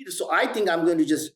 So I think I'm going to just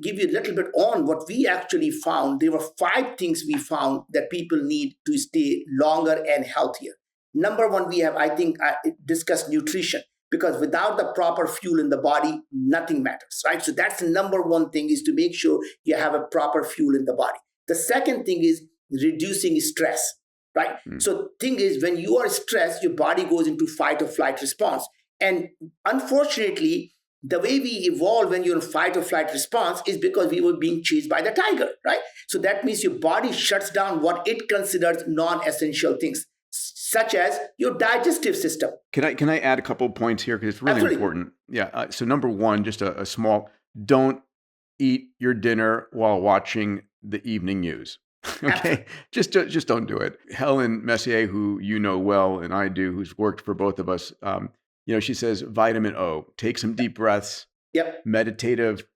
give you a little bit on what we actually found. There were 5 things we found that people need to stay longer and healthier. Number one, we have, I think, discussed nutrition, because without the proper fuel in the body, nothing matters, right? So that's the number one thing, is to make sure you have a proper fuel in the body. The second thing is reducing stress, right? So thing is, when you are stressed, your body goes into fight or flight response. And unfortunately, the way we evolve when you're in fight or flight response is because we were being chased by the tiger, right? So that means your body shuts down what it considers non-essential things, such as your digestive system. Can I add a couple of points here, because it's really Absolutely. important. Yeah. So number one, just a small, don't eat your dinner while watching the evening news. Okay, Absolutely. just don't do it. Helen Messier, who you know well, and I do, who's worked for both of us, she says vitamin O. Take some deep breaths, Yep. meditative,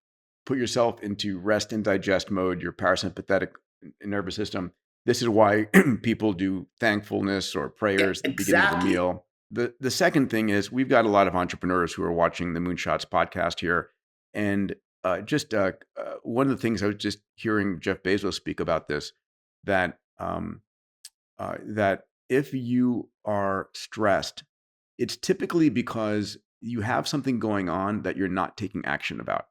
put yourself into rest and digest mode, your parasympathetic nervous system. This is why people do thankfulness or prayers at the beginning of the Exactly. meal. The second thing is, we've got a lot of entrepreneurs who are watching the Moonshots podcast here, and one of the things I was just hearing Jeff Bezos speak about this, that that if you are stressed, it's typically because you have something going on that you're not taking action about.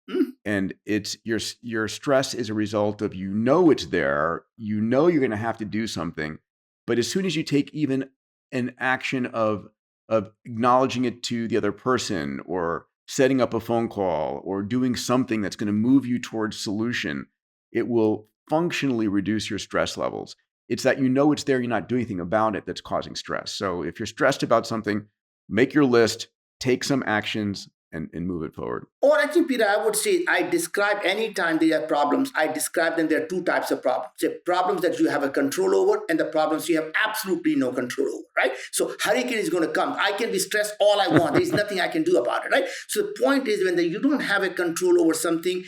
Mm. And it's your stress is a result of, it's there, you're going to have to do something, but as soon as you take even an action of acknowledging it to the other person, or setting up a phone call, or doing something that's going to move you towards solution, it will functionally reduce your stress levels. It's that it's there, you're not doing anything about it, that's causing stress. So if you're stressed about something, make your list, take some actions, and move it forward. Or I think, Peter, I would say, I describe anytime there are problems, I describe them, there are 2 types of problems. The problems that you have a control over, and the problems you have absolutely no control over, right? So hurricane is going to come. I can be stressed all I want. There's nothing I can do about it, right? So the point is, when you don't have a control over something,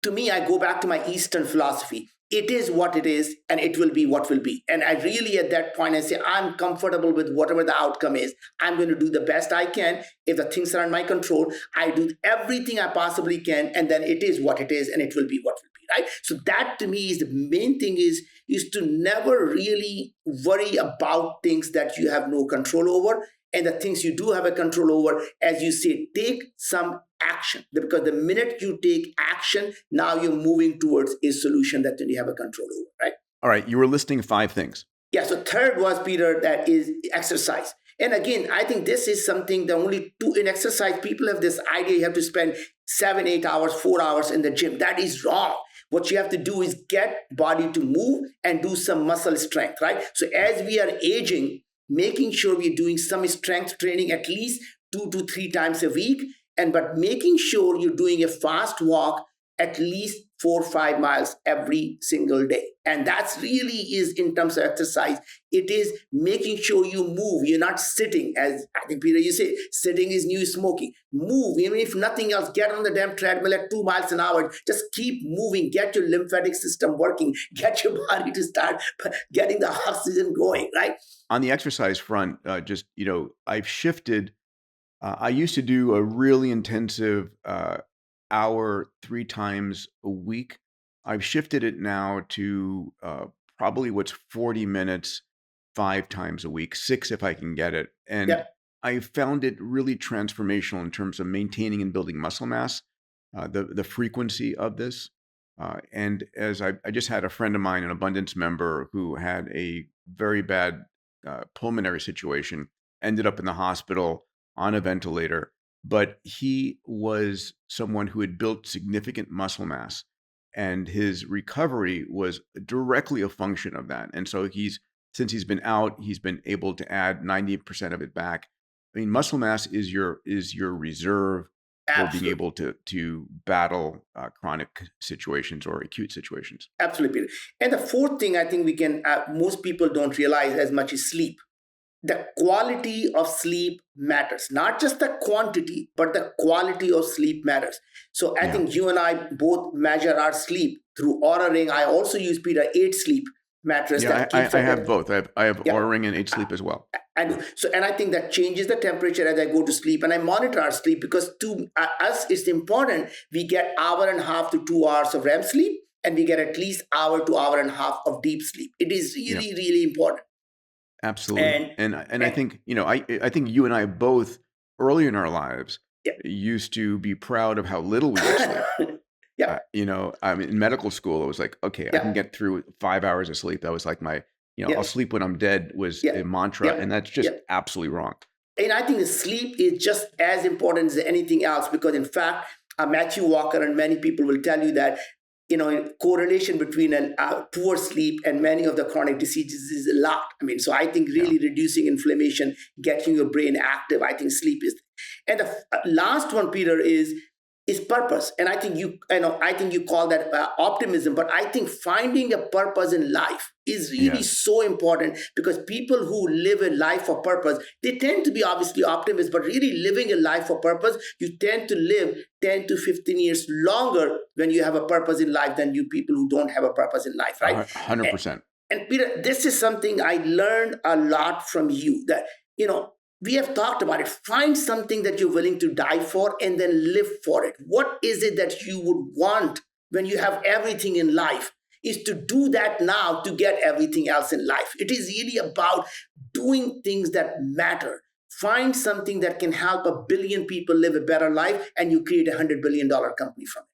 to me, I go back to my Eastern philosophy. It is what it is, and it will be what will be. And I really, at that point, I say, I'm comfortable with whatever the outcome is. I'm going to do the best I can. If the things are in my control, I do everything I possibly can, and then it is what it is, and it will be what will be, right? So that, to me, is the main thing, is to never really worry about things that you have no control over. And the things you do have a control over, as you say, take some action. Because the minute you take action, now you're moving towards a solution that you have a control over, right? All right, you were listing 5 things. Yeah, so third was, Peter, that is exercise. And again, I think this is something, the only two in exercise, people have this idea you have to spend 7, 8 hours, 4 hours in the gym. That is wrong. What you have to do is get body to move and do some muscle strength, right? So as we are aging, making sure we're doing some strength training at least 2 to 3 times a week, but making sure you're doing a fast walk at least 4 or 5 miles every single day. And that's really is, in terms of exercise, it is making sure you move. You're not sitting, as I think, Peter, you say, sitting is new smoking. Move, even if nothing else, get on the damn treadmill at 2 miles an hour. Just keep moving, get your lymphatic system working, get your body to start getting the oxygen going, right? On the exercise front, I've shifted. I used to do a really intensive hour 3 times a week. I've shifted it now to probably what's 40 minutes 5 times a week, 6 if I can get it. And Yep. I found it really transformational in terms of maintaining and building muscle mass, the frequency of this. And as I just had a friend of mine, an Abundance member, who had a very bad pulmonary situation, ended up in the hospital on a ventilator, but he was someone who had built significant muscle mass, and his recovery was directly a function of that. And so since he's been out, he's been able to add 90% of it back. I mean, muscle mass is your reserve for being Absolutely. able to battle chronic situations or acute situations. Absolutely, Peter. And the fourth thing I think we can, most people don't realize as much, is sleep. The quality of sleep matters, not just the quantity, but the quality of sleep matters. So I Yeah. think you and I both measure our sleep through Aura Ring. I also use, Peter, 8 sleep. mattress Yeah, that keeps I the have both. I have yeah. Aura Ring and 8 Sleep as well. And I think that changes the temperature as I go to sleep, and I monitor our sleep because to us it's important we get hour and a half to 2 hours of REM sleep, and we get at least hour to hour and a half of deep sleep. It is Yeah, really really important. absolutely. And, And I and think, I think you and I both early in our lives yeah, used to be proud of how little we would sleep. yeah, I mean, in medical school, it was like, okay, I can yeah, get through 5 hours of sleep. That was like my, yeah, I'll sleep when I'm dead was yeah, a mantra, yeah, and that's yeah. just absolutely wrong. And I think the sleep is just as important as anything else because, in fact, Matthew Walker and many people will tell you that correlation between a poor sleep and many of the chronic diseases is a lot. I mean, so I think Yeah, really reducing inflammation, getting your brain active, I think sleep is. And the last one, Peter, is purpose. And I think I think you call that optimism, but I think finding a purpose in life is really yes, so important because people who live a life for purpose, they tend to be obviously optimists, but really living a life for purpose, you tend to live 10 to 15 years longer when you have a purpose in life than you people who don't have a purpose in life, right? 100%. And Peter, this is something I learned a lot from you that, we have talked about it. Find something that you're willing to die for and then live for it. What is it that you would want when you have everything in life? Is to do that now to get everything else in life. It is really about doing things that matter. Find something that can help 1 billion people live a better life, and you create $100 billion company from it.